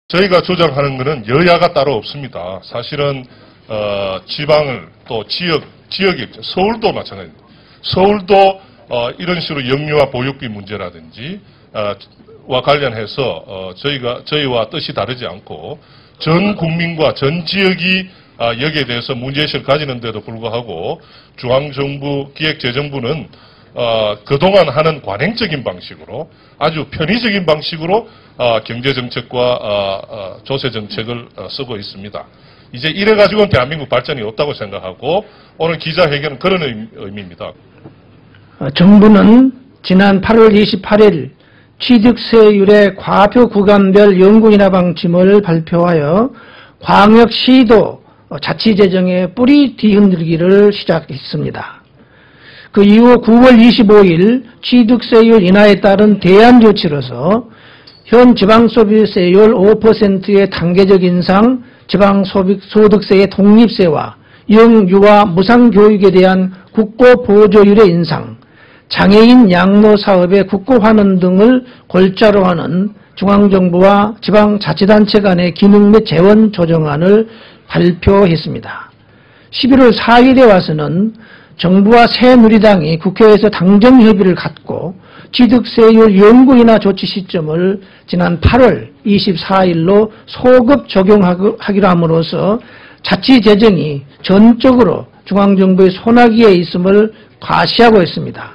저희가 주장하는 것은 여야가 따로 없습니다. 사실은 지방을 또 지역이 서울도 마찬가지입니다. 서울도 이런 식으로 영유아 보육비 문제라든지 와 관련해서 저희와 뜻이 다르지 않고 전 국민과 전 지역이 여기에 대해서 문제의식을 가지는데도 불구하고 중앙정부 기획재정부는 그동안 하는 관행적인 방식으로 아주 편의적인 방식으로 경제정책과 조세정책을 쓰고 있습니다. 이제 이래가지고는 대한민국 발전이 없다고 생각하고 오늘 기자회견은 그런 의미입니다. 정부는 지난 8월 28일 취득세율의 과표 구간별 연구인하 방침을 발표하여 광역시도 자치재정의 뿌리 뒤흔들기를 시작했습니다. 그 이후 9월 25일 취득세율 인하에 따른 대안 조치로서 현 지방소비세율 5%의 단계적 인상, 지방소득세의 독립세와 영유아 무상교육에 대한 국고보조율의 인상, 장애인 양로사업의 국고환원 등을 골자로 하는 중앙정부와 지방자치단체 간의 기능 및 재원 조정안을 발표했습니다. 11월 4일에 와서는 정부와 새누리당이 국회에서 당정 협의를 갖고 취득세율 연구 인하 조치 시점을 지난 8월 24일로 소급 적용하기로 함으로써 자치재정이 전적으로 중앙정부의 손아귀에 있음을 과시하고 있습니다.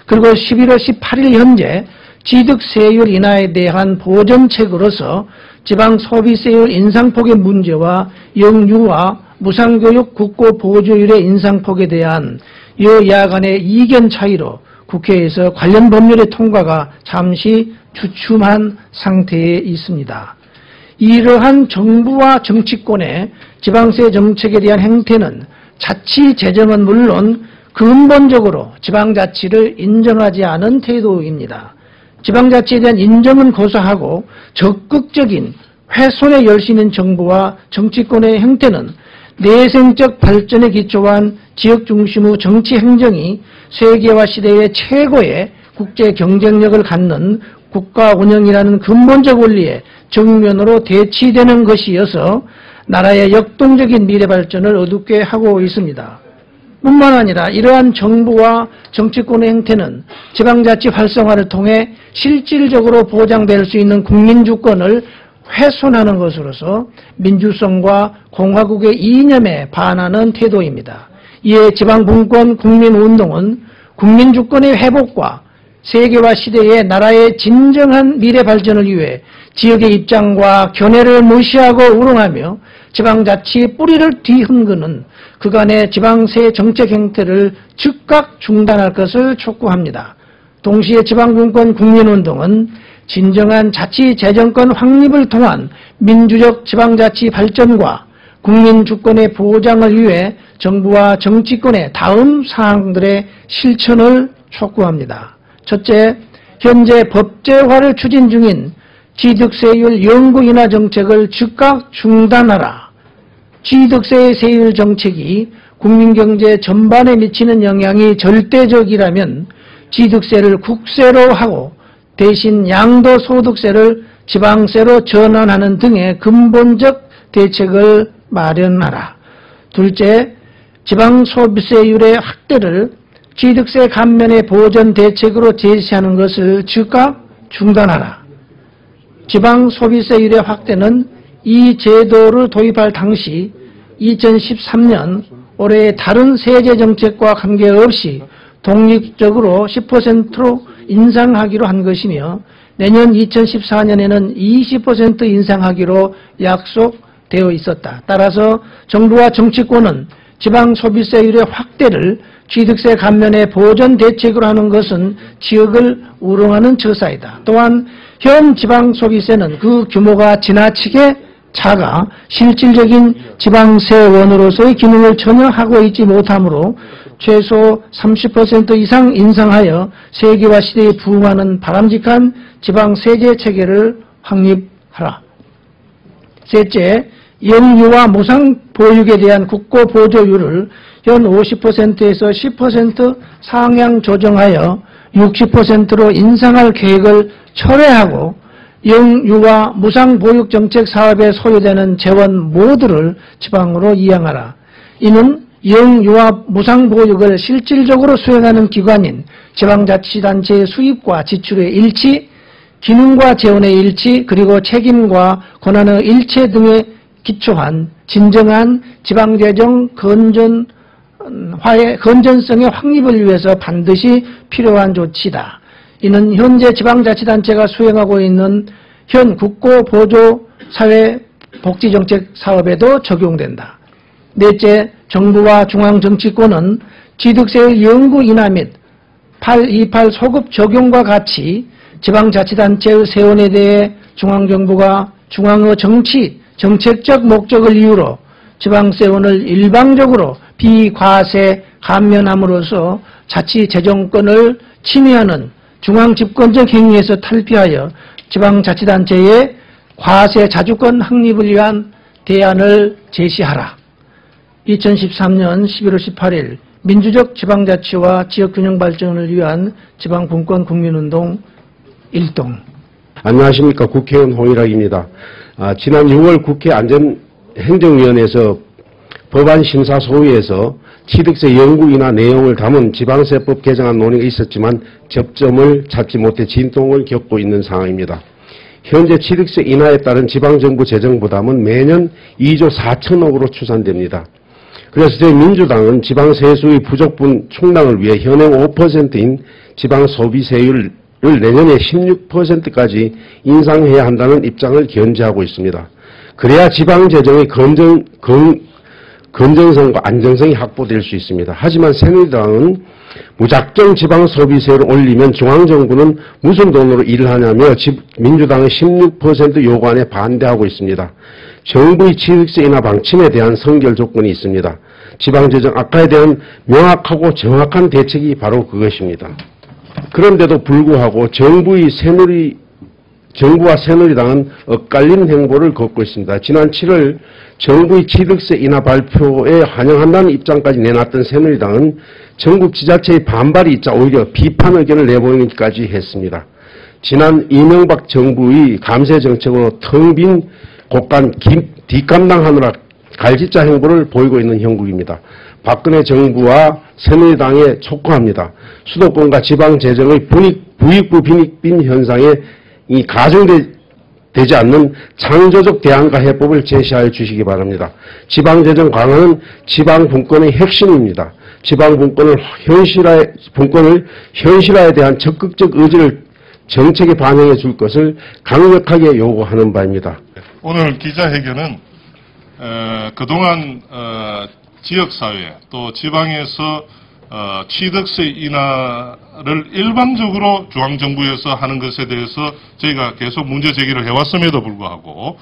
그리고 11월 18일 현재 취득세율 인하에 대한 보전책으로서 지방소비세율 인상폭의 문제와 영유아 무상교육 국고보조율의 인상폭에 대한 여야 간의 이견 차이로 국회에서 관련 법률의 통과가 잠시 주춤한 상태에 있습니다. 이러한 정부와 정치권의 지방세 정책에 대한 행태는 자치재정은 물론 근본적으로 지방자치를 인정하지 않은 태도입니다. 지방자치에 대한 인정은 고사하고 적극적인 훼손의 열심인 정부와 정치권의 행태는 내생적 발전에 기초한 지역중심의 정치행정이 세계화 시대의 최고의 국제 경쟁력을 갖는 국가 운영이라는 근본적 원리에 정면으로 대치되는 것이어서 나라의 역동적인 미래 발전을 어둡게 하고 있습니다. 뿐만 아니라 이러한 정부와 정치권의 행태는 지방자치 활성화를 통해 실질적으로 보장될 수 있는 국민주권을 훼손하는 것으로서 민주성과 공화국의 이념에 반하는 태도입니다. 이에 지방분권 국민운동은 국민주권의 회복과 세계화 시대의 나라의 진정한 미래 발전을 위해 지역의 입장과 견해를 무시하고 우롱하며 지방자치의 뿌리를 뒤흔드는 그간의 지방세 정책 행태를 즉각 중단할 것을 촉구합니다. 동시에 지방분권 국민운동은 진정한 자치재정권 확립을 통한 민주적 지방자치 발전과 국민주권의 보장을 위해 정부와 정치권의 다음 사항들의 실천을 촉구합니다. 첫째, 현재 법제화를 추진 중인 취득세율 연구 인하 정책을 즉각 중단하라. 취득세 세율 정책이 국민경제 전반에 미치는 영향이 절대적이라면 취득세를 국세로 하고 대신 양도소득세를 지방세로 전환하는 등의 근본적 대책을 마련하라. 둘째, 지방소비세율의 확대를 취득세 감면의 보전 대책으로 제시하는 것을 즉각 중단하라. 지방소비세율의 확대는 이 제도를 도입할 당시 2013년 올해의 다른 세제정책과 관계없이 독립적으로 10%로 인상하기로 한 것이며 내년 2014년에는 20% 인상하기로 약속되어 있었다. 따라서 정부와 정치권은 지방소비세율의 확대를 취득세 감면의 보전 대책으로 하는 것은 지역을 우롱하는 처사이다. 또한 현 지방소비세는 그 규모가 지나치게 작아 실질적인 지방세원으로서의 기능을 전혀 하고 있지 못하므로 최소 30% 이상 인상하여 세계화 시대에 부응하는 바람직한 지방세제 체계를 확립하라. 셋째, 영유아 무상보육에 대한 국고보조율을 현 50%에서 10% 상향 조정하여 60%로 인상할 계획을 철회하고 영유아 무상보육정책 사업에 소요되는 재원 모두를 지방으로 이양하라. 이는 영유아 무상보육을 실질적으로 수행하는 기관인 지방자치단체의 수입과 지출의 일치, 기능과 재원의 일치, 그리고 책임과 권한의 일체 등에 기초한 진정한 지방재정 건전성의 확립을 위해서 반드시 필요한 조치다. 이는 현재 지방자치단체가 수행하고 있는 현 국고보조사회복지정책 사업에도 적용된다. 넷째, 정부와 중앙정치권은 취득세 연구 인하 및 828 소급 적용과 같이 지방자치단체의 세원에 대해 중앙정부가 중앙의 정책적 목적을 이유로 지방세원을 일방적으로 비과세 감면함으로써 자치재정권을 침해하는 중앙집권적 행위에서 탈피하여 지방자치단체의 과세 자주권 확립을 위한 대안을 제시하라. 2013년 11월 18일 민주적 지방자치와 지역균형 발전을 위한 지방분권 국민운동 1동. 안녕하십니까. 국회의원 홍일학입니다. 지난 6월 국회 안전행정위원회에서 법안심사소위에서 취득세 연구 인하 내용을 담은 지방세법 개정안 논의가 있었지만 접점을 찾지 못해 진통을 겪고 있는 상황입니다. 현재 취득세 인하에 따른 지방정부 재정 부담은 매년 2조 4천억으로 추산됩니다. 그래서 저희 민주당은 지방세수의 부족분 충당을 위해 현행 5%인 지방소비세율을 내년에 16%까지 인상해야 한다는 입장을 견지하고 있습니다. 그래야 지방재정의 건전성과 안정성이 확보될 수 있습니다. 하지만 새누리당은 무작정 지방소비세를 올리면 중앙정부는 무슨 돈으로 일을 하냐며 민주당의 16% 요구안에 반대하고 있습니다. 정부의 취득세 인하 방침에 대한 선결 조건이 있습니다. 지방재정 악화에 대한 명확하고 정확한 대책이 바로 그것입니다. 그런데도 불구하고 정부와 새누리당은 엇갈린 행보를 걷고 있습니다. 지난 7월 정부의 취득세 인하 발표에 환영한다는 입장까지 내놨던 새누리당은 전국 지자체의 반발이 있자 오히려 비판 의견을 내보이기까지 했습니다. 지난 이명박 정부의 감세 정책으로 텅 빈 곳간 뒷감당하느라 갈짓자 행보를 보이고 있는 형국입니다. 박근혜 정부와 새누리당에 촉구합니다. 수도권과 지방재정의 부익부 빈익빈 현상에 가중되지 않는 창조적 대안과 해법을 제시하여 주시기 바랍니다. 지방재정 강화는 지방분권의 핵심입니다. 지방분권을 현실화에 대한 적극적 의지를 정책에 반영해 줄 것을 강력하게 요구하는 바입니다. 오늘 기자회견은 그동안 지역사회 또 지방에서 취득세 인하를 일방적으로 중앙정부에서 하는 것에 대해서 저희가 계속 문제 제기를 해왔음에도 불구하고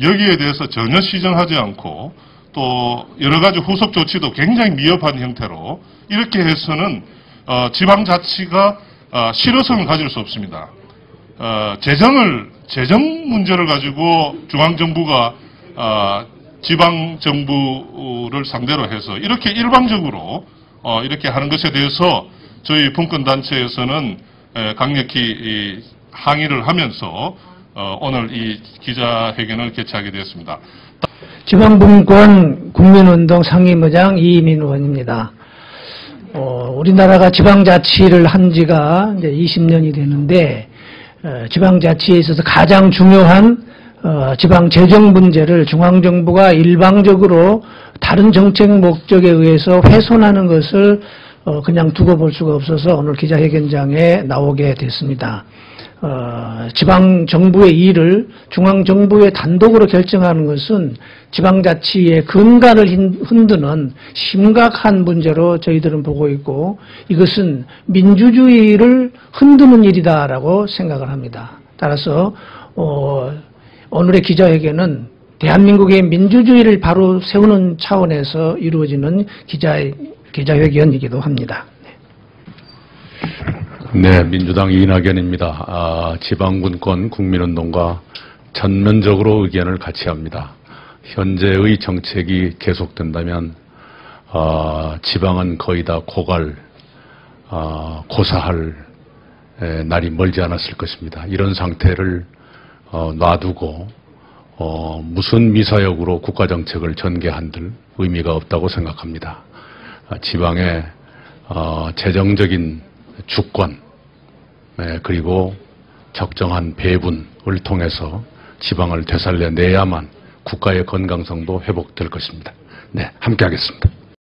여기에 대해서 전혀 시정하지 않고 또 여러 가지 후속 조치도 굉장히 미흡한 형태로 이렇게 해서는 지방자치가 실효성을 가질 수 없습니다. 재정 문제를 가지고 중앙정부가 지방정부를 상대로 해서 이렇게 일방적으로 이렇게 하는 것에 대해서 저희 분권단체에서는 강력히 항의를 하면서 오늘 이 기자회견을 개최하게 되었습니다. 지방분권 국민운동 상임의장 이인민 의원입니다. 우리나라가 지방자치를 한 지가 이제 20년이 되는데 지방자치에 있어서 가장 중요한 지방재정 문제를 중앙정부가 일방적으로 다른 정책 목적에 의해서 훼손하는 것을 그냥 두고 볼 수가 없어서 오늘 기자회견장에 나오게 됐습니다. 지방정부의 일을 중앙정부의 단독으로 결정하는 것은 지방자치의 근간을 흔드는 심각한 문제로 저희들은 보고 있고 이것은 민주주의를 흔드는 일이다라고 생각을 합니다. 따라서 오늘의 기자회견은 대한민국의 민주주의를 바로 세우는 차원에서 이루어지는 기자회견이기도 합니다. 네, 민주당 이낙연입니다. 지방분권 국민운동과 전면적으로 의견을 같이 합니다. 현재의 정책이 계속된다면 지방은 거의 다 고사할 날이 멀지 않았을 것입니다. 이런 상태를 놔두고 무슨 미사역으로 국가정책을 전개한들 의미가 없다고 생각합니다. 지방의 재정적인 주권 그리고 적정한 배분을 통해서 지방을 되살려내야만 국가의 건강성도 회복될 것입니다. 네, 함께 하겠습니다.